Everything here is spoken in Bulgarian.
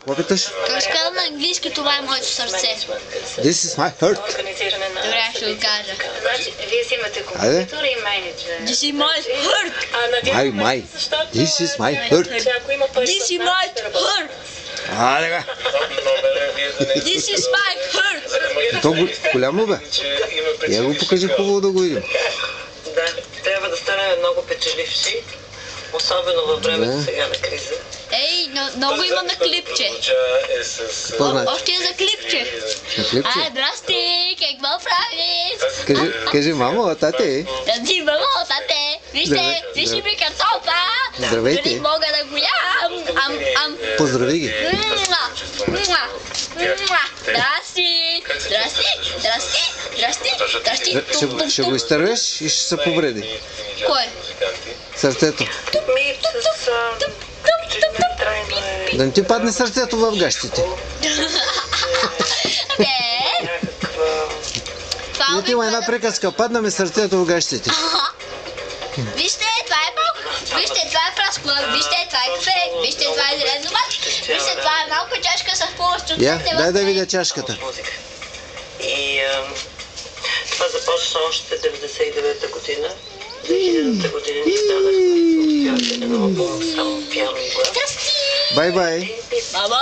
Какво питаш? Разказвам на английски, това е моето сърце. This is my heart. Добре, ще го кажа. Вие си имате композитор и менеджер. This is my heart. My. This is my heart. This is my heart. Така. This is my heart. То голямо бе. Я го покажи хубаво да го видим. Да, трябва да станем много печеливши, особено във времето сега на криза. Ей, много има на клипче. Какво значи? Още е за клипче. На клипче? Здрасти, какво правиш? Кажи, мамо, тате. Здрасти, мамо, тате. Вижте, вижте ми картофа. Здравейте. Дали мога да го ям? Поздрави ги. Здрасти, здрасти, здрасти, здрасти, здрасти. Ще го изтървеш и ще се повреди. Кой? Сърцето. Да не ти падне сърцето в гащите. Ето има една приказка. Падна ми сърцето в гащите. Вижте, това е малко. Вижте, това е праскова. Вижте, това е кафе. Вижте, това е зелен домат. Вижте, това е малка чашка с повече от Дай да видя чашката. И това започна още 99-та година. 2000-та година ни станах. Успявате да много само пиано и глас. Бай-бай. Баба!